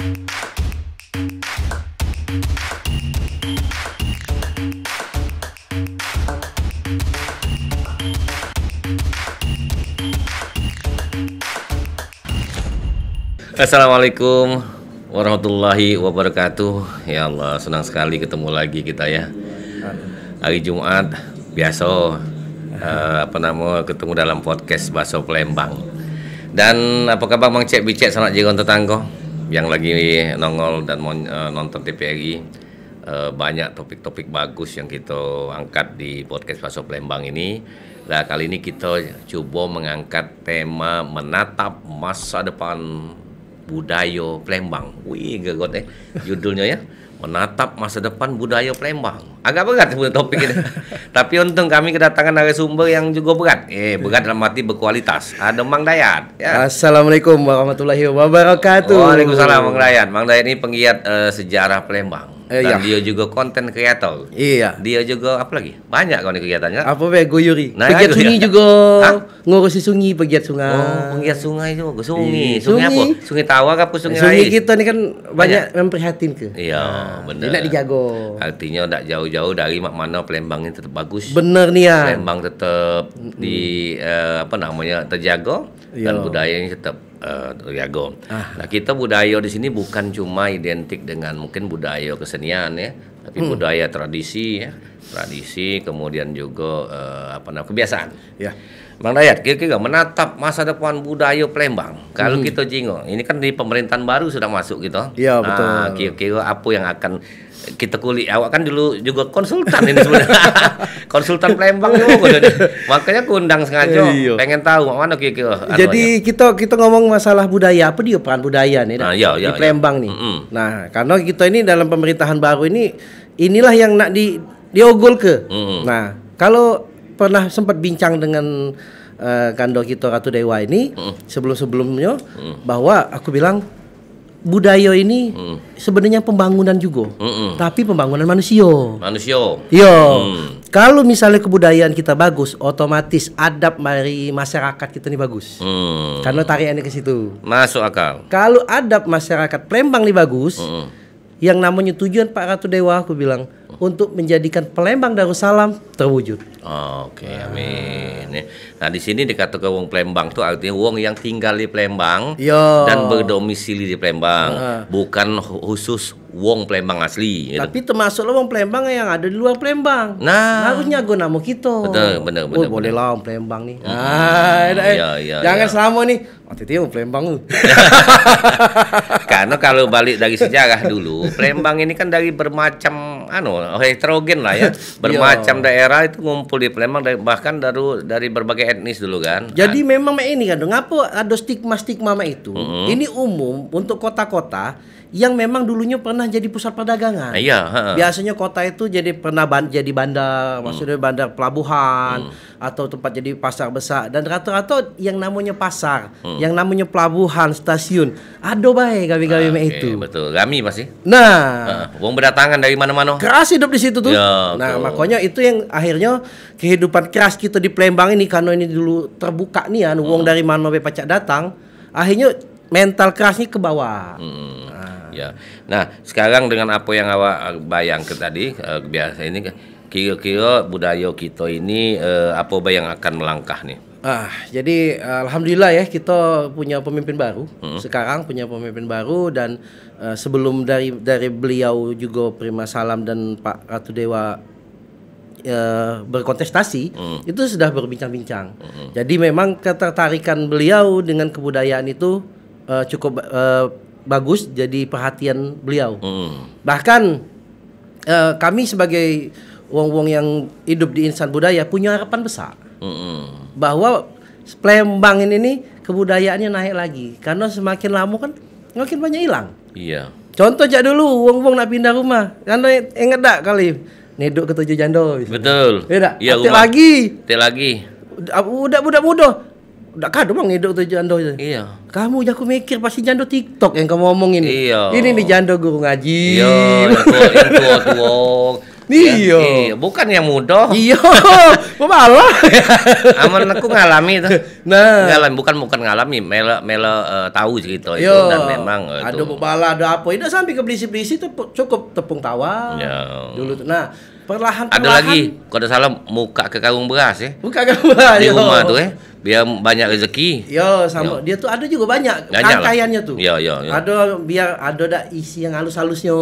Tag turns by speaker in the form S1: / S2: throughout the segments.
S1: Assalamualaikum warahmatullahi wabarakatuh. Ya Allah, senang sekali ketemu lagi kita ya. Hari Jumat biasa ketemu dalam podcast Baso Palembang. Dan apa kabar Bang Cek Bicek sanak jiron tetangga yang lagi nongol dan nonton TVRI. Banyak topik-topik bagus yang kita angkat di podcast Baso Palembang ini. Nah, kali ini kita coba mengangkat tema menatap masa depan budaya Palembang. Wih, gagot judulnya ya. Menatap masa depan budaya Palembang. Agak berat topik ini. Tapi untung kami kedatangan narasumber yang juga berat. Berat dalam arti berkualitas. Ada Mang Dayat. Ya.
S2: Assalamualaikum warahmatullahi wabarakatuh.
S1: Waalaikumsalam Mang Dayat. Mang Dayat ini penggiat sejarah Palembang. Dan dia juga konten kreator.
S2: Iya.
S1: Dia juga apa lagi? Banyak kan kegiatannya.
S2: Apa goyuri?
S1: Nah,
S2: pegiat sungai
S1: ya.
S2: juga. Ngurusi sungai, pegiat sungai.
S1: Oh, penggiat sungai juga. Sungai apa? Sungai Tawar apa sungai lain?
S2: Sungai kita ni kan banyak memprihatin ke.
S1: Iya, benar.
S2: Dia nak dijaga.
S1: Artinya tak jauh-jauh dari mak mana Palembang ini tetap bagus.
S2: Benar ni ya.
S1: Palembang tetap terjaga dan budaya ini tetap terjaga. Nah, kita budaya di sini bukan cuma identik dengan mungkin budaya kesenian ya, tapi budaya tradisi ya, kemudian juga kebiasaan. Ya. Bang Dayat, kira-kira menatap masa depan budaya Palembang. Kalau kita jinggo, ini kan di pemerintahan baru sudah masuk gitu.
S2: Iya, betul.
S1: Kira-kira apa yang akan kita kulik? Awak kan dulu juga konsultan ini sebenarnya. Konsultan Palembang juga. Makanya aku undang sengaja. Pengen tahu mana kira-kira.
S2: Jadi kita ngomong masalah budaya, apa dia peran budaya nih di Palembang nih. Nah, karena kita ini dalam pemerintahan baru inilah yang nak diogol ke. Nah, kalau pernah sempat bincang dengan kando kita Ratu Dewa ini sebelum-sebelumnya bahwa aku bilang budaya ini sebenarnya pembangunan juga, tapi pembangunan manusia. Iya. Kalau misalnya kebudayaan kita bagus, otomatis adab dari masyarakat kita ini bagus. Karena tariannya ke situ.
S1: Masuk akal.
S2: Kalau adab masyarakat Palembang ini bagus, yang namanya tujuan Pak Ratu Dewa aku bilang untuk menjadikan Palembang Darussalam terwujud.
S1: Oke, amin. Nah, di sini dikatakan wong Palembang tuh artinya wong yang tinggal di Palembang dan berdomisili di Palembang, bukan khusus wong Palembang asli. Gitu.
S2: Tapi termasuklah wong Palembang yang ada di luar Palembang.
S1: Nah,
S2: harusnya gue nama kita.
S1: Benar.
S2: Boleh lah wong Palembang nih. Jangan selama nih. Waktu wong Palembang.
S1: Karena kalau balik dari sejarah dulu, Palembang ini kan dari bermacam heterogen lah ya. Bermacam daerah itu ngumpul di Palembang bahkan dari berbagai etnis dulu kan.
S2: Jadi memang ini kan ngapa ada stigma-stigma itu. Ini umum untuk kota-kota yang memang dulunya pernah jadi pusat perdagangan. Biasanya kota itu pernah jadi bandar, maksudnya bandar pelabuhan atau tempat jadi pasar besar, dan rata-rata yang namanya pasar, yang namanya pelabuhan, stasiun, ada baik gawe-gawe itu.
S1: Betul, kami masih.
S2: Nah,
S1: wong berdatangan dari mana-mana.
S2: Keras hidup di situ tuh. Makanya itu yang akhirnya kehidupan keras kita di Palembang ini, karena ini dulu terbuka nih wong dari mana be pacak datang, akhirnya mental kerasnya ke bawah.
S1: Ya. Nah, sekarang dengan apa yang awak bayangkan tadi, biasa ini kira-kira budaya kita ini apa yang akan melangkah nih?
S2: Jadi alhamdulillah ya kita punya pemimpin baru. Sekarang punya pemimpin baru, dan sebelum dari beliau juga Prima Salam dan Pak Ratu Dewa berkontestasi, itu sudah berbincang-bincang. Jadi memang ketertarikan beliau dengan kebudayaan itu cukup bagus, jadi perhatian beliau. Bahkan kami sebagai wong-wong yang hidup di insan budaya punya harapan besar bahwa Palembang ini kebudayaannya naik lagi, karena semakin lama kan makin banyak hilang. Iya. Contoh aja dulu wong-wong nak pindah rumah, karena ingat tak kali neduk ke Tujuh Jando.
S1: Betul.
S2: Iya, lagi.
S1: Budak
S2: muda. Udah kado bang hidup tuh jando itu. Iya. Kamu aku mikir pasti jando TikTok yang kamu ngomong ini.
S1: Iya.
S2: Ini nih jando guru ngaji.
S1: Iya. Yang tua.
S2: Iya.
S1: Bukan yang mudah.
S2: Iya. Malah.
S1: Aman aku ngalami itu.
S2: Nah,
S1: bukan ngalami, mela tahu cerita itu dan memang
S2: ada bala ada apa. Itu sampai ke belisi-belisi itu cukup tepung tawa.
S1: Ya.
S2: Dulu tuh. Nah, perlahan
S1: ada lagi kalau ada salah muka ke karung beras ya.
S2: Muka karung beras
S1: di rumah tuh biar banyak rezeki.
S2: Sama dia tuh ada juga banyak rangkaiannya tuh. Ada biar ada dah isi yang halus-halusnya,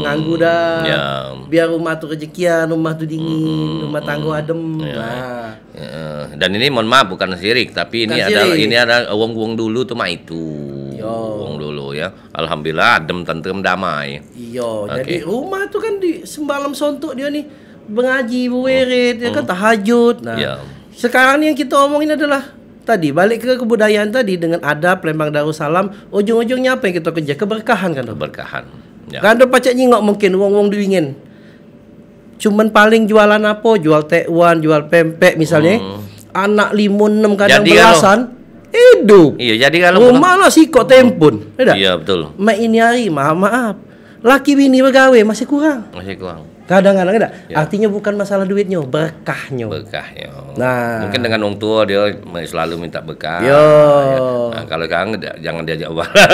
S2: nganggu dah. Biar rumah tuh rezekian, rumah tuh dingin, rumah tangga adem. Nah.
S1: Dan ini mohon maaf bukan syirik, tapi ini ada wong dulu tuh mah itu. Wong dulu ya. Alhamdulillah adem tentrem damai.
S2: Iya, jadi rumah tuh kan di sembalam sontok dia nih mengaji, bewirid, ya kan tahajud. Nah. Sekarang yang kita omongin adalah tadi balik ke kebudayaan tadi dengan adab Lembang Darussalam, ujung-ujungnya apa yang kita kejar? Keberkahan kan?
S1: Keberkahan.
S2: Kan ada pacak nyingok mungkin wong-wong diwingin. Cuman paling jualan apa? Jual tekwan, jual pempek misalnya. Anak 5-6 kadang belasan hidup.
S1: Iya, jadi kalau
S2: rumah lo sikok tempun.
S1: Iya, betul.
S2: Mak ini hari maaf. Laki bini begawe masih kurang. Kadang-kadang ada. Artinya bukan masalah duitnya, berkahnya. Nah,
S1: mungkin dengan orang tua dia selalu minta berkah. Nah, kalau kangen jangan diajak bala.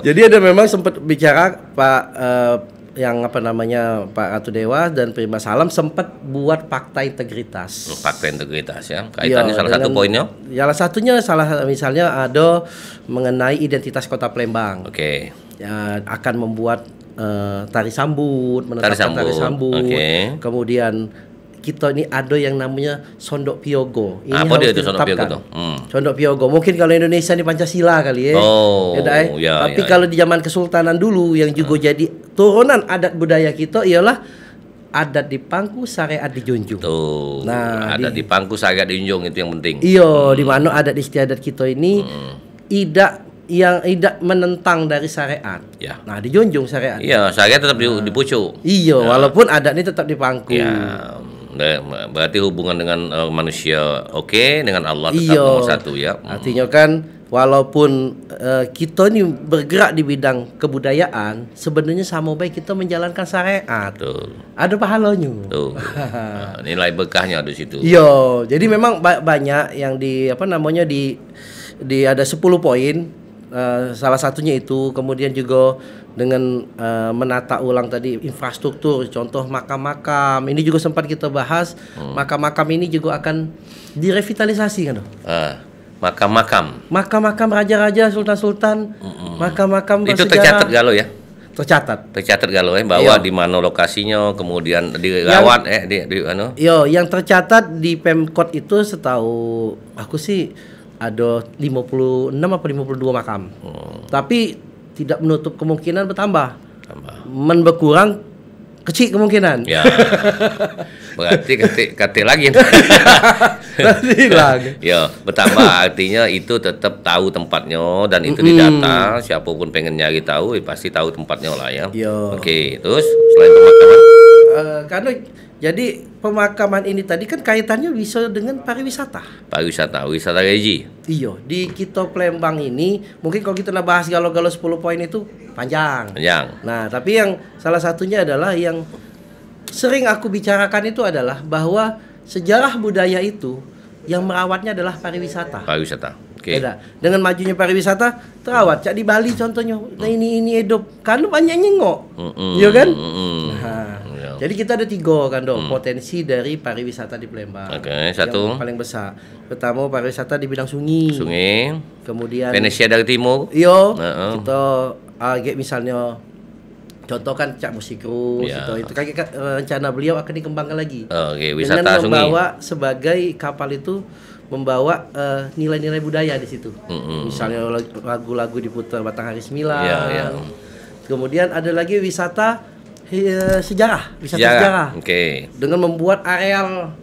S2: Jadi ada memang sempat bicara Pak yang Pak Ratu Dewa dan Prima Salam sempat buat fakta integritas.
S1: Fakta integritas ya. Kaitannya salah satu poinnya.
S2: Salah satunya misalnya ada mengenai identitas Kota Palembang. Ya, akan membuat tari sambut, menetapkan tari sambut. Kemudian kita ini ada yang namanya Sondok Piogo. Ini
S1: apa dia itu Sondok Piogo tuh?
S2: Sondok Piogo. Mungkin kalau Indonesia ini Pancasila kali ya. Tapi kalau di zaman Kesultanan dulu yang juga jadi turunan adat budaya kita ialah adat dipangku, syariat dijunjung.
S1: Nah, adat dipangku, syariat dijunjung itu yang penting.
S2: Iya, di mana adat istiadat kita ini tidak menentang dari syariat. Nah, dijunjung syariat.
S1: Iya, syariat tetap dipucuk.
S2: Iya, walaupun adat ini tetap dipangku.
S1: Berarti hubungan dengan manusia dengan Allah tetap nomor satu ya.
S2: Artinya kan walaupun kita ini bergerak di bidang kebudayaan, sebenarnya sama baik kita menjalankan syariat. Ada pahalanya.
S1: Nilai berkahnya di situ.
S2: Iya, jadi memang banyak yang di ada 10 poin. Salah satunya itu, kemudian juga dengan menata ulang tadi infrastruktur, contoh makam-makam ini juga sempat kita bahas. Makam-makam ini juga akan direvitalisasi kan? Makam-makam raja-raja, sultan-sultan, makam-makam
S1: itu tercatat galau ya?
S2: Tercatat
S1: galau bahwa di mana lokasinya, kemudian dirawat
S2: yang tercatat di Pemkot itu setahu aku sih ada 56 apa 52 makam. Tapi tidak menutup kemungkinan bertambah. Berkurang kecil kemungkinan.
S1: Ya. Berarti kate lagi. Ya, bertambah artinya itu tetap tahu tempatnya dan itu didata, siapapun pengen nyari tahu pasti tahu tempatnya lah ya. Terus selain pemakaman
S2: karena jadi pemakaman ini tadi kan kaitannya bisa dengan pariwisata, wisata religi. Iya, di kita Palembang ini mungkin kalau kita bahas galau-galau 10 poin itu panjang. Nah, tapi yang salah satunya adalah yang sering aku bicarakan itu adalah bahwa sejarah budaya itu yang merawatnya adalah pariwisata. Dengan majunya pariwisata terawat. Cak di Bali contohnya. Nah, ini hidup kan banyak nyengok. Iya kan? Jadi kita ada 3 kan potensi dari pariwisata di Palembang.
S1: Satu
S2: yang paling besar. Pertama pariwisata di bidang sungai. Kemudian
S1: Venesia dari timur.
S2: Iya. Kita misalnya contoh kan Cak Musikru itu kan rencana beliau akan dikembangkan lagi.
S1: Wisata
S2: dengan membawa sebagai kapal itu membawa nilai-nilai budaya di situ. Misalnya lagu-lagu diputar Batang Hari Sembilan. Kemudian ada lagi wisata sejarah. Dengan membuat areal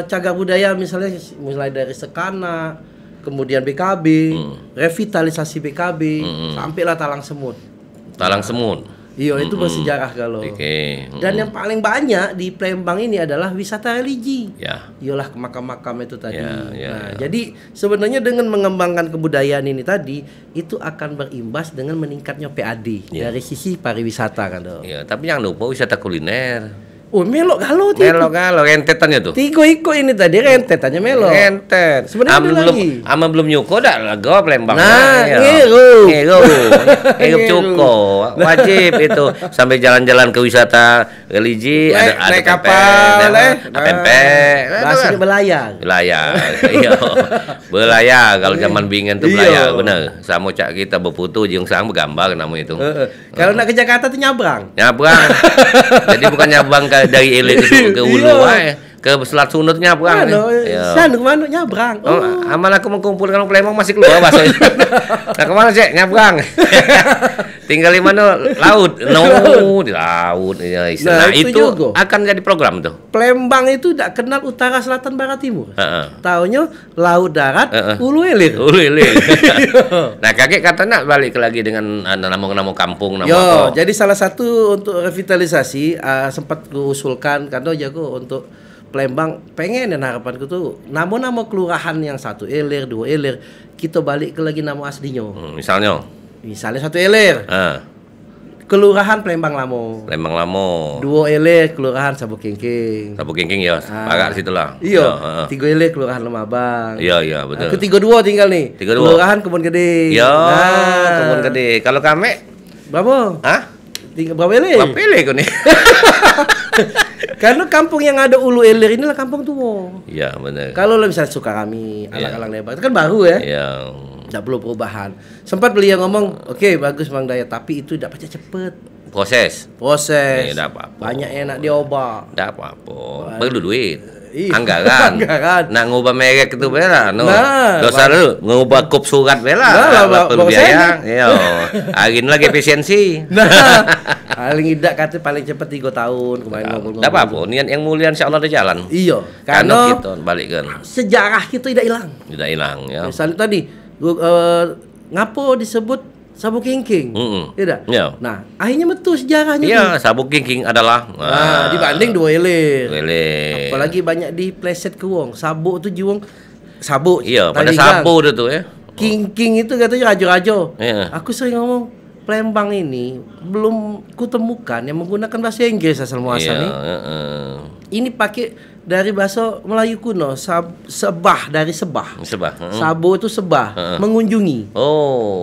S2: cagar budaya misalnya mulai dari Sekana, kemudian BKB, revitalisasi BKB, sampailah Talang Semut. Iya, itu bersejarah kalau. Dan yang paling banyak di Palembang ini adalah wisata religi.
S1: Ya.
S2: Iyalah makam-makam itu tadi. Jadi sebenarnya dengan mengembangkan kebudayaan ini tadi itu akan berimbas dengan meningkatnya PAD dari sisi pariwisata kan tuh.
S1: Iya, tapi jangan lupa wisata kuliner.
S2: Oh, melok galo
S1: rentetannya tuh.
S2: Tigo iko ini tadi rentetannya melok.
S1: Rentet.
S2: Sebenarnya
S1: belum nyuko dah lagu Palembang.
S2: Nah, ngego
S1: cuko. Wajib itu sampai jalan-jalan ke wisata religi ada
S2: kapal
S1: pempek.
S2: Bahasanya belayar.
S1: Iya. Belayar kalau zaman bingen tuh belayar bener. Sama cak kita berfoto jeung sang bergambar namanya itu.
S2: Kalau nak ke Jakarta tuh nyabrang.
S1: Jadi bukan nyabrang dari Ele ke Hulu ke Selat Sunda nyabrang.
S2: Sana kemana nyabrang?
S1: Aman aku mengumpulkan orang Palembang masih keluar bahasa. Nah kemana sih nyabrang? Tinggal di mana laut? Di laut. Nah itu akan jadi program tuh.
S2: Palembang itu tidak kenal utara, selatan, barat, timur. Taunya laut, darat, hulu hilir. Nah kakek katanya balik lagi dengan nama kampung jadi salah satu untuk revitalisasi sempat kuusulkan karena jago untuk Palembang pengen dan harapanku tuh nama kelurahan yang satu Ilir, dua Ilir kita balik ke lagi nama aslinya. Misalnya satu Ilir. Kelurahan Palembang Lamo. Dua Ilir kelurahan Sabuk Kengking
S1: ya. Pagar situ lah.
S2: Iya. Tiga Ilir kelurahan Lemabang.
S1: Iya betul.
S2: Ketiga dua tinggal nih. Kelurahan Kebun Gede.
S1: Kebun Gede. Kalau kami
S2: berapa? Berapa Ilir?
S1: Berapa Ilir kau nih?
S2: Karena kampung yang ada Ulu Ilir inilah kampung tua.
S1: Iya benar.
S2: Kalau misalnya Sukarami, Alang-Alang Lebar itu kan baru ya.
S1: Iya.
S2: Tidak perlu perubahan. Sempat beliau ngomong, oke, bagus Bang Daya, tapi itu tidak baca cepet.
S1: Proses.
S2: Tidak apa-apa. Banyak enak diobak.
S1: Tidak apa-apa. Perlu duit. Anggaran. Nak ngubah merek itu bela. Dosa lu ngubah kop surat bela. Perlu biaya. Iya. Agin lagi efisiensi.
S2: Paling tidak kata paling cepat 3 tahun kemarin ngomong.
S1: Tidak apa-apa. Niat yang mulia insya Allah ada jalan.
S2: Iya.
S1: Karena kita balikkan.
S2: Sejarah kita tidak hilang.
S1: Tidak hilang ya.
S2: Misalnya tadi ngapo disebut Sabuk Kengking. Iya. Nah, akhirnya betul sejarahnya.
S1: Iya, Sabuk Kengking adalah
S2: dibanding dua Ilir.
S1: Apalagi
S2: banyak di pleset ke wong. Sabuk itu jiwong sabuk.
S1: Iya, pada sabuk itu ya.
S2: Kengking itu katanya rajo-rajo. Iya. Aku sering ngomong Palembang ini belum kutemukan yang menggunakan bahasa Inggris asal muasal nih. Ini pakai dari bahasa Melayu kuno, sebah dari sebah. Sabo itu sebah, mengunjungi.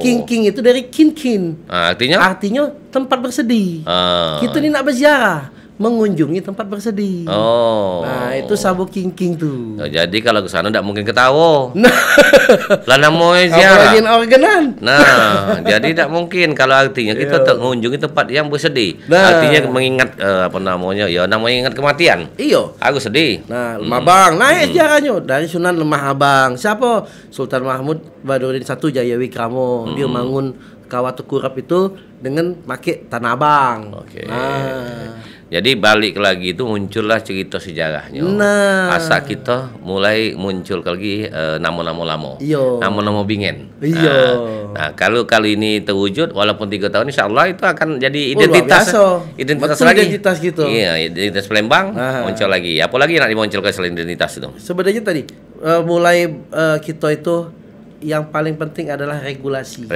S2: King itu dari kin. Artinya tempat bersedih. Kita ini nak berziarah, mengunjungi tempat bersedih. Nah, itu Sabuk King tuh.
S1: Jadi kalau ke sana tidak mungkin ketawa. Lah namanya ziarah.
S2: Organan.
S1: Nah, jadi tidak mungkin kalau artinya kita mengunjungi tempat yang bersedih. Artinya mengingat namanya ingat kematian.
S2: Iya.
S1: Aku sedih.
S2: Nah, Lemabang naik ziarahnya dari Sunan Lemah Abang. Siapa? Sultan Mahmud Badurin I Jayawikramo. Dia bangun Kawat Kurap itu dengan pakai Tanah Abang.
S1: Jadi balik lagi itu muncullah cerita sejarahnya. Asa kita mulai muncul lagi nama-nama lama. Nama-nama bingen. Nah, kalau kali ini terwujud walaupun 3 tahun insya Allah itu akan jadi identitas lagi.
S2: Identitas gitu.
S1: Iya, identitas Palembang muncul lagi. Apalagi nak dimunculkan selain identitas itu.
S2: Sebenarnya tadi mulai kita itu yang paling penting adalah regulasi.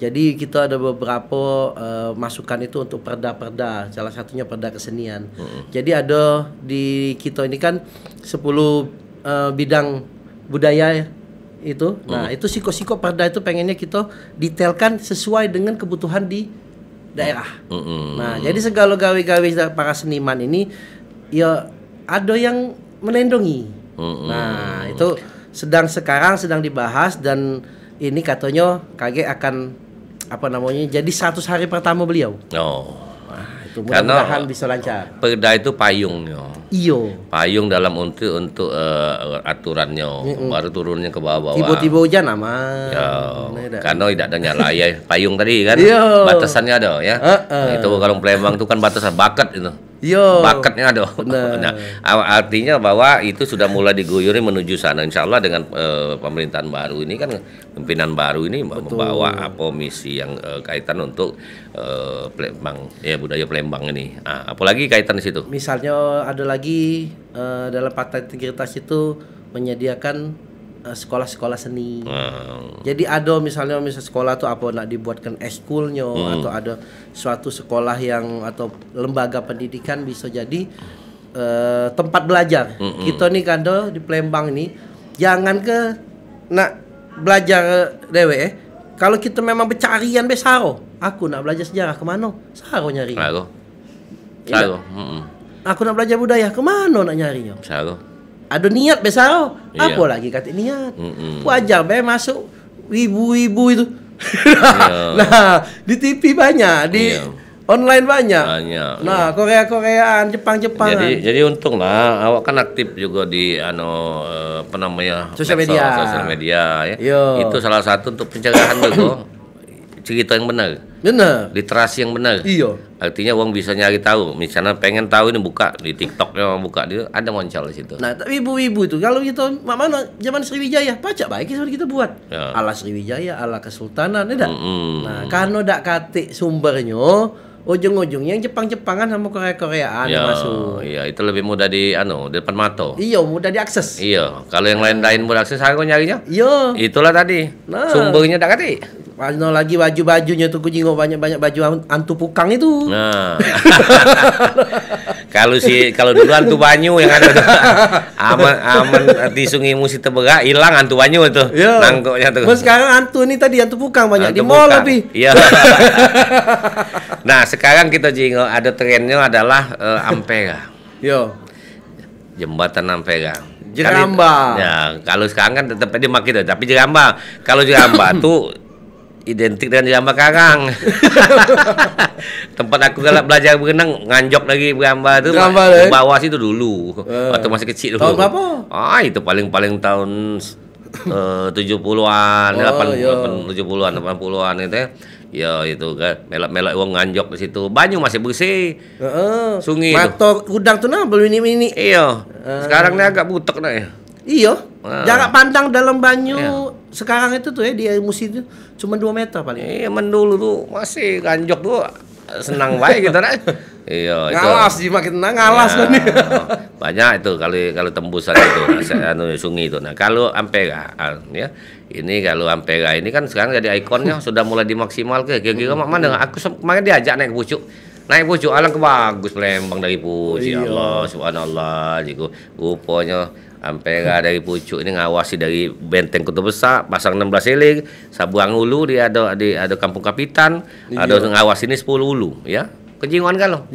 S2: Jadi kita ada beberapa masukan itu untuk perda-perda. Salah satunya perda kesenian. Jadi ada di kita ini kan 10 bidang budaya itu. Nah, itu siko-siko perda itu pengennya kita detailkan sesuai dengan kebutuhan di daerah. Nah, jadi segala gawe-gawe para seniman ini ya ada yang melindungi. Nah, itu sekarang sedang dibahas dan ini katanya KG akan jadi 100 hari pertama beliau. Nah, itu mudah-mudahan bisa lancar.
S1: Perda itu payungnya.
S2: Iyo.
S1: Payung dalam untuk aturannya, baru turunnya ke bawah-bawah.
S2: Tiba-tiba hujan aman.
S1: Karena tidak ada nyala ya payung tadi kan. Batasannya ada ya. Nah, itu kalau Palembang itu kan batasan bakat itu. Bakatnya ada. Nah, artinya bahwa itu sudah mulai diguyuri menuju sana. Insya Allah dengan pemerintahan baru ini kan, pimpinan baru ini membawa misi yang kaitan untuk Palembang, ya budaya Palembang ini. Nah, apalagi kaitan di situ.
S2: Misalnya ada lagi dalam Partai Integritas itu menyediakan sekolah-sekolah seni. Jadi ada misalnya sekolah tuh apa nak dibuatkan eskulnya atau ada suatu sekolah yang atau lembaga pendidikan bisa jadi tempat belajar. Kita nih kan di Palembang ini jangan ke nak belajar dewe kalau kita memang bercarian besaro. Aku nak belajar sejarah kemana? Saro nyari. Saro. Aku nak belajar budaya kemana nak nyarinya?
S1: Saro.
S2: Ada niat besar, apa lagi kata niat? Wajar be masuk ibu-ibu itu. Nah, di TV banyak, di online banyak. Nah, Korea-Koreaan, Jepang-Jepangan.
S1: Jadi untung lah, awak kan aktif juga di
S2: sosial
S1: media ya. Itu salah satu untuk pencegahan juga. Cerita yang benar. Literasi yang benar. Artinya orang bisa nyari tahu. Misalnya pengen tahu ini buka di TikToknya, buka dia ada muncul di situ.
S2: Nah, tapi ibu-ibu itu kalau kita mana zaman Sriwijaya, pacak baik kita buat. Ala Sriwijaya, ala Kesultanan, tidak. Nah, karena dak kate sumbernya, ujung-ujungnya yang Jepang-Jepangan sama Korea-Koreaan masuk.
S1: Iya, itu lebih mudah di depan mata.
S2: Mudah diakses.
S1: Kalau yang lain mudah akses, aku nyarinya. Itulah tadi.
S2: Nah,
S1: sumbernya dak kate.
S2: Mana lagi baju-bajunya tuh kucing banyak baju antu pukang itu.
S1: Nah. kalau dulu antu banyu yang ada aman di Sungai Musi Tebega hilang antu banyu itu. Nangkoknya tuh.
S2: Sekarang antu ini tadi antu pukang banyak antu di mall tapi.
S1: Nah, sekarang kita jinggo ada trennya adalah Ampera. Jembatan Ampera.
S2: Jeramba.
S1: Kalau sekarang kan tetap dimakai tapi Jeramba. Kalau Jeramba tuh identik dengan Jeramba Karang. Tempat aku galak belajar berenang nganjok lagi Jeramba itu di bawah situ dulu. Waktu masih kecil dulu.
S2: Tahun berapa?
S1: Itu paling tahun 70-an, 70-an, 80-an itu ya. Ya itu kan melak-melak uang nganjok di situ. Banyu masih bersih. Sungai itu.
S2: Mato udang tuh belum ini.
S1: Sekarang ini agak butek nah ya.
S2: Jarak pandang dalam banyu sekarang itu tuh ya di Musi itu cuma 2 meter paling.
S1: Dulu tuh masih nganjok tuh senang baik gitu nah.
S2: Ngalas sih makin ngalas kan.
S1: Banyak itu kalau tembusan itu sungai itu. Nah, kalau Ampera ya. Ini kalau Ampera ini kan sekarang jadi ikonnya sudah mulai dimaksimalkan. Kira-kira mana aku kemarin diajak naik pucuk. Alangkah bagus Palembang dari Pucuk. Ya Allah, subhanallah. Jiku rupanya Ampera dari Pucuk ini ngawasi dari Benteng Kota Besar, pasang 16 seling, Sabuang Hulu dia ada Kampung Kapitan, ada ngawasi ini 10 hulu ya. Kejinguan kalau.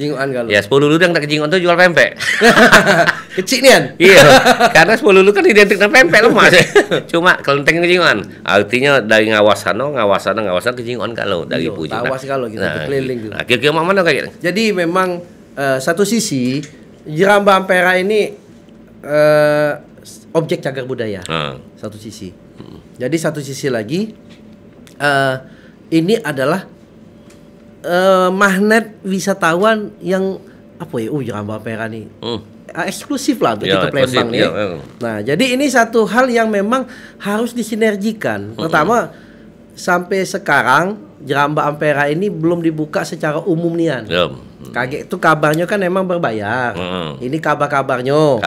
S1: Ya 10 hulu yang tak kejinguan tuh jual pempek.
S2: Kecil nian.
S1: Karena 10 hulu kan identik dengan pempek lemas. Cuma kelenteng kejinguan. Artinya dari ngawasan kejinguan kalau dari Pucuk.
S2: Awas kalau kita keliling.
S1: Nah, kira-kira mana kayak gitu?
S2: Jadi memang satu sisi Jeramba Ampera ini objek cagar budaya. Satu sisi. Jadi satu sisi lagi ini adalah magnet wisatawan yang Jeramba Ampera nih eksklusif lah untuk kita Palembang nih. Nah, jadi ini satu hal yang memang harus disinergikan. Pertama, sampai sekarang Jeramba Ampera ini belum dibuka secara umum nian. Kaget itu kabarnya kan memang berbayar. Ini kabarnya.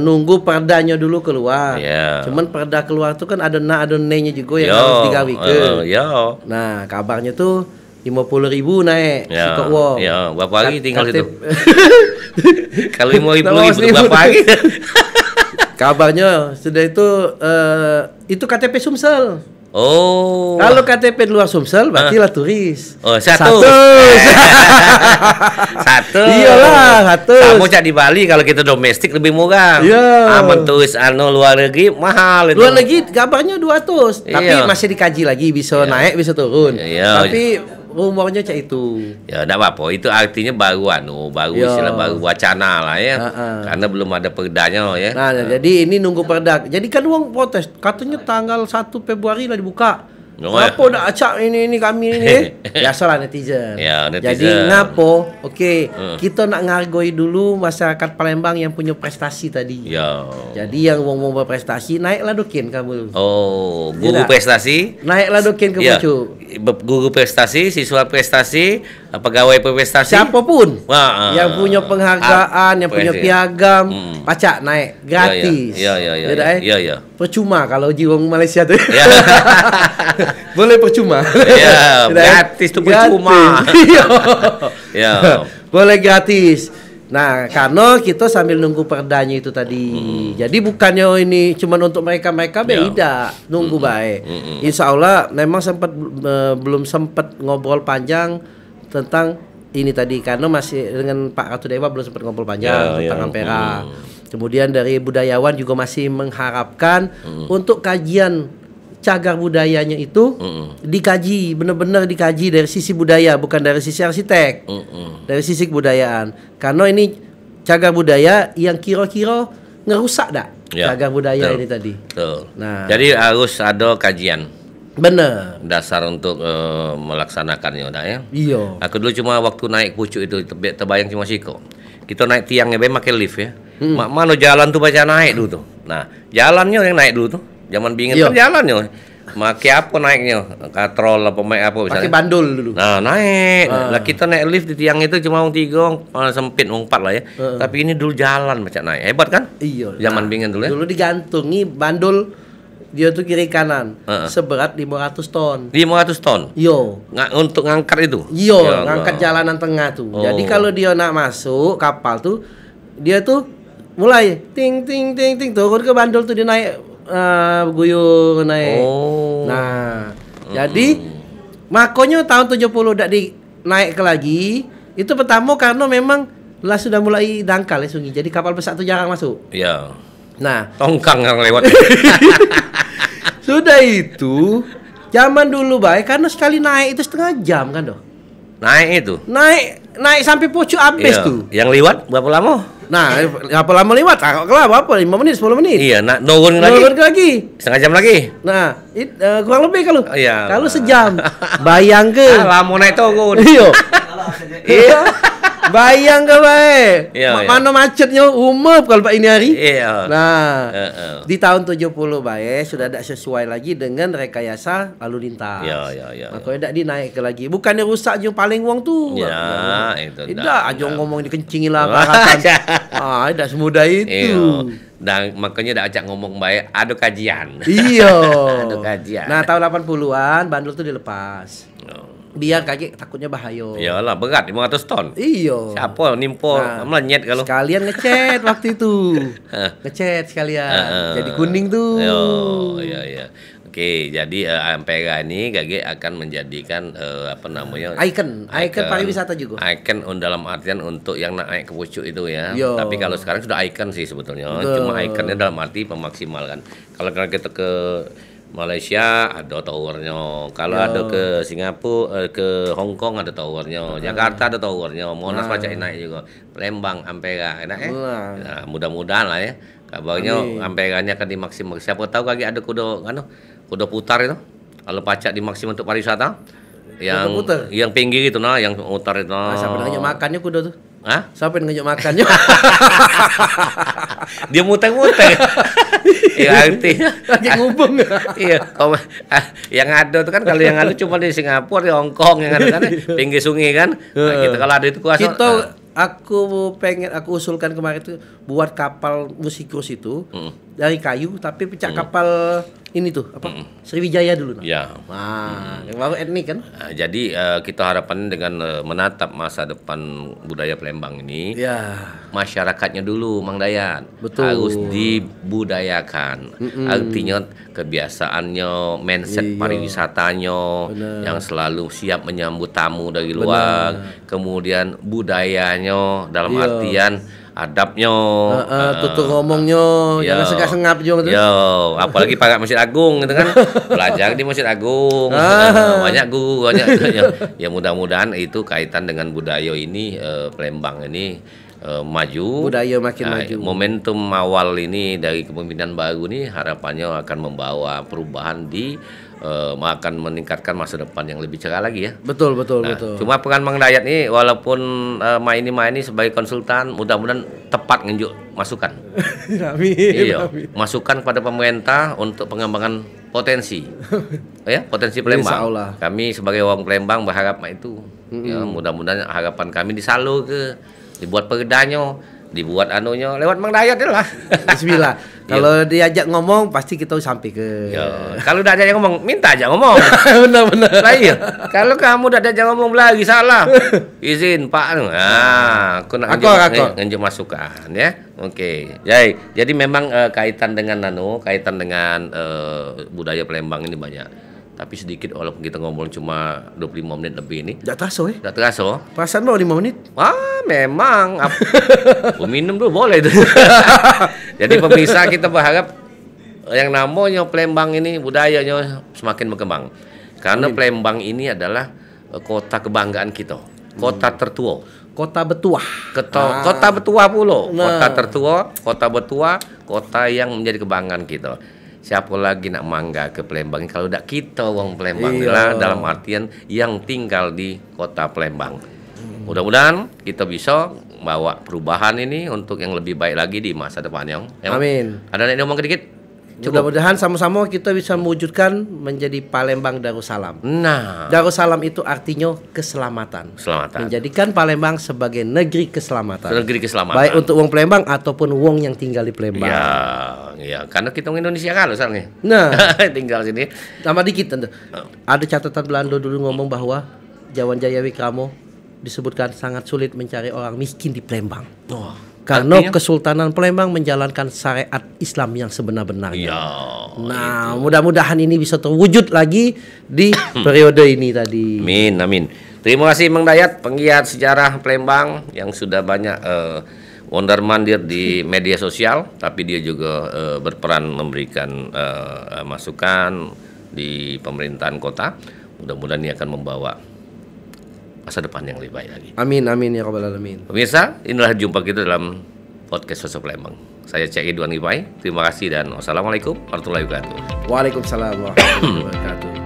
S2: Nunggu perdanya dulu keluar. Cuman perda keluar tuh kan ada ne-nya juga yang harus digawikan. Nah, kabarnya tuh 50.000 naik.
S1: Berapa hari tinggal situ? Kalau 50.000 berapa hari?
S2: Kabarnya sudah itu KTP Sumsel. Kalau KTP luar Sumsel berarti lah turis.
S1: Satu. Iyalah, satu. Kamu cak di Bali kalau kita domestik lebih murah. Aman turis luar negeri mahal itu.
S2: Luar negeri kabarnya 200. Tapi masih dikaji lagi bisa naik bisa turun. Tapi rumornya cak itu.
S1: Ya enggak apa-apa, itu artinya baru istilah baru wacana lah ya. Karena belum ada perdanya ya.
S2: Nah, jadi ini nunggu perda. Jadi kan uang protes, katanya tanggal 1 Februari lah dibuka. Ngapo dak acak ini kami ini? Biasalah netizen.
S1: Ya,
S2: Jadi ngapo? Oke, kita nak ngargoi dulu masyarakat Palembang yang punya prestasi tadi.
S1: Ya.
S2: Jadi yang wong berprestasi naiklah dokin kamu.
S1: Oh, guru prestasi?
S2: Naiklah dokin ke pucuk.
S1: Guru prestasi, siswa prestasi, pegawai prestasi.
S2: Siapapun yang punya penghargaan, yang punya piagam, pacak naik gratis.
S1: Iya.
S2: Percuma kalau jiwa Malaysia tuh. Boleh percuma.
S1: Ya, gratis tuh percuma.
S2: Ya. Boleh gratis. Nah, karena kita sambil nunggu perdanya itu tadi. Jadi bukannya ini cuma untuk mereka beda, nunggu baik. Insya Allah memang belum sempat ngobrol panjang tentang ini tadi karena masih dengan Pak Ratu Dewa belum sempat ngobrol panjang tentang Ampera. Kemudian dari budayawan juga masih mengharapkan untuk kajian cagar budayanya itu dikaji, benar-benar dikaji dari sisi budaya, bukan dari sisi arsitek, dari sisi kebudayaan. Karena ini cagar budaya yang kira-kira ngerusak dak cagar budaya ini tadi.
S1: Nah, jadi harus ada kajian.
S2: Bener.
S1: Dasar untuk melaksanakannya, dak ya.
S2: Iya.
S1: Aku dulu cuma waktu naik pucuk itu terbayang cuma siko. Kita naik tiangnya pakai lift ya. Mana jalan tuh baca naik dulu tuh. Nah, jalannya yang naik dulu tuh. Zaman bingin kan jalannya. Pakai apa naiknya? Katrol apa misalnya.
S2: Pakai bandul dulu.
S1: Nah, naik. Lah kita naik lift di tiang itu cuma 3 sempit 4 lah ya. Tapi ini dulu jalan baca naik. Hebat kan?
S2: Iya.
S1: Zaman bingin dulu ya.
S2: Dulu digantungi bandul dia tuh kiri kanan. Seberat 500 ton.
S1: 500 ton.
S2: Yo.
S1: Untuk ngangkat itu.
S2: Iya, ngangkat jalanan tengah tuh. Jadi kalau dia nak masuk kapal tuh dia tuh mulai ting ting ting ting turun ke bandul tuh dia naik guyur naik. Nah, jadi makanya tahun 70 udah naik ke lagi. Itu pertama karena memang lah sudah mulai dangkal ya sungai. Jadi kapal besar tuh jarang masuk.
S1: Iya.
S2: Nah,
S1: tongkang yang lewat.
S2: Sudah itu zaman dulu baik karena sekali naik itu setengah jam kan doh.
S1: Naik itu.
S2: Naik sampai pucuk habis tuh.
S1: Yang lewat berapa lama?
S2: Nah, berapa lama lewat? Berapa? 5 menit, 10 menit.
S1: Iya, turun lagi. Setengah jam lagi.
S2: Nah, kurang lebih kalau.
S1: Iya.
S2: Kalau sejam. Bayang ke.
S1: Lama naik turun.
S2: Iya. Bayang ke baik. Mana macetnya umum kalau Pak ini hari.
S1: Iya.
S2: Nah, di tahun 70 baik sudah tidak sesuai lagi dengan rekayasa lalu lintas.
S1: Iya.
S2: Makanya tidak dinaik ke lagi. Bukannya rusak yang paling uang tuh.
S1: Ya, itu.
S2: Tidak, aja ngomong dikencingin lah karatan. Tidak semudah itu.
S1: Dan makanya tidak ajak ngomong baik, ada kajian.
S2: Iya.
S1: Ada kajian.
S2: Nah, tahun 80-an bandul tuh dilepas. Biar kaki takutnya bahaya.
S1: Iyalah, berat 500 ton.
S2: Iya.
S1: Siapa nimpo melenyet kalau.
S2: Sekalian ngecat waktu itu. Ngecat sekalian. Jadi kuning tuh.
S1: Iya. Oke, jadi Ampera ini Gage akan menjadikan
S2: ikon pariwisata juga.
S1: Ikon dalam artian untuk yang naik ke pucuk itu ya. Tapi kalau sekarang sudah ikon sih sebetulnya. Cuma ikonnya dalam arti memaksimalkan. Kalau kita ke Malaysia ada towernya, kalau ada ke Singapura, ke Hong Kong ada towernya, Jakarta ada towernya, Monas pacak naik juga, Palembang Ampera, enak ya. Nah, mudah-mudahan lah ya, kabarnya Amperanya akan dimaksimal. Siapa tahu kaki ada kuda putar itu, kalau pacak dimaksimal untuk pariwisata, yang pinggir itu yang putar itu.
S2: Siapa nanya makannya kuda tuh?
S1: Hah?
S2: Siapa yang ngajak makannya?
S1: Dia muter-muter. Ya artinya
S2: lagi ngubung.
S1: Iya, yang ada tuh kan kalau yang ada cuma di Singapura, di Hong Kong yang ada kan pinggir sungai kan. Nah, gitu kalau ada itu kuasa.
S2: Aku usulkan kemarin itu buat kapal musikus itu dari kayu tapi pecah kapal ini tuh Sriwijaya dulu.
S1: Ya.
S2: Nah, baru etnik kan.
S1: Nah, jadi kita harapan dengan menatap masa depan budaya Palembang ini, masyarakatnya dulu Mang Dayan harus dibudayakan. Artinya kebiasaannya, mindset pariwisatanya yang selalu siap menyambut tamu dari luar, kemudian budayanya dalam artian adabnya,
S2: tutur ngomongnya, jangan sengap-sengap juga tuh.
S1: Apalagi pakai Masjid Agung gitu kan. Belajar di Masjid Agung. Banyak guru, ya mudah-mudahan itu kaitan dengan budaya ini Palembang ini maju.
S2: Budaya makin maju.
S1: Momentum awal ini dari kepemimpinan baru ini harapannya akan membawa perubahan di akan meningkatkan masa depan yang lebih cerah lagi ya.
S2: Betul.
S1: Cuma peran Mang Dayat ini walaupun main sebagai konsultan, mudah-mudahan tepat nunjuk masukan.
S2: Amin.
S1: Iya, masukan kepada pemerintah untuk pengembangan potensi. Ya, potensi Palembang. Kami sebagai orang Palembang berharap itu. Ya, mudah-mudahan harapan kami disalur ke, dibuat perdanya, dibuat anunya lewat Mang Dayat lah.
S2: Bismillah. Kalau diajak ngomong pasti kita sampai ke.
S1: Ya, kalau udah ajak ngomong, minta aja ngomong.
S2: Benar.
S1: Lah iya. Kalau kamu udah ajak ngomong lagi salah. Izin Pak. Nah, aku nak nunjuk masukan ya. Oke. Jadi memang kaitan dengan budaya Palembang ini banyak. Tapi sedikit walaupun kita ngomong cuma 25 menit lebih ini.
S2: Enggak terasa ya?
S1: Enggak terasa.
S2: Perasaan lo 5 menit?
S1: Memang. Minum dulu boleh itu. Jadi pemirsa, kita berharap yang namanya Palembang ini budayanya semakin berkembang. Karena Palembang ini adalah kota kebanggaan kita. Kota tertua.
S2: Kota Betuah.
S1: Kota Betuah pula. Kota tertua, kota Betuah, kota yang menjadi kebanggaan kita. Siapa lagi nak mangga ke Palembang kalau tidak kita orang Palembang lah, dalam artian yang tinggal di kota Palembang. Mudah-mudahan kita bisa bawa perubahan ini untuk yang lebih baik lagi di masa depannya.
S2: Amin.
S1: Ada yang ngomong sedikit?
S2: Mudah-mudahan sama-sama kita bisa mewujudkan menjadi Palembang Darussalam.
S1: Nah,
S2: Darussalam itu artinya keselamatan. Menjadikan Palembang sebagai negeri keselamatan. Baik untuk wong Palembang ataupun wong yang tinggal di Palembang.
S1: Ya, karena kita orang Indonesia kan soalnya.
S2: Nah,
S1: tinggal sini.
S2: Tambah dikit tentu. Ada catatan Belanda dulu ngomong bahwa Jawan Jaya Wikramo disebutkan sangat sulit mencari orang miskin di Palembang. Karena Kesultanan Palembang menjalankan syariat Islam yang sebenar-benarnya. Nah, mudah-mudahan ini bisa terwujud lagi di periode ini tadi.
S1: Amin. Terima kasih Mang Dayat, penggiat sejarah Palembang yang sudah banyak mondar-mandir di media sosial, tapi dia juga berperan memberikan masukan di pemerintahan kota. Mudah-mudahan ini akan membawa masa depan yang lebih baik lagi.
S2: Amin ya rabbal alamin.
S1: Pemirsa, inilah jumpa kita dalam podcast Sosok Palembang. Saya Cek Ridwan Ipai. Terima kasih dan wassalamualaikum warahmatullahi wabarakatuh.
S2: Waalaikumsalam warahmatullahi wabarakatuh.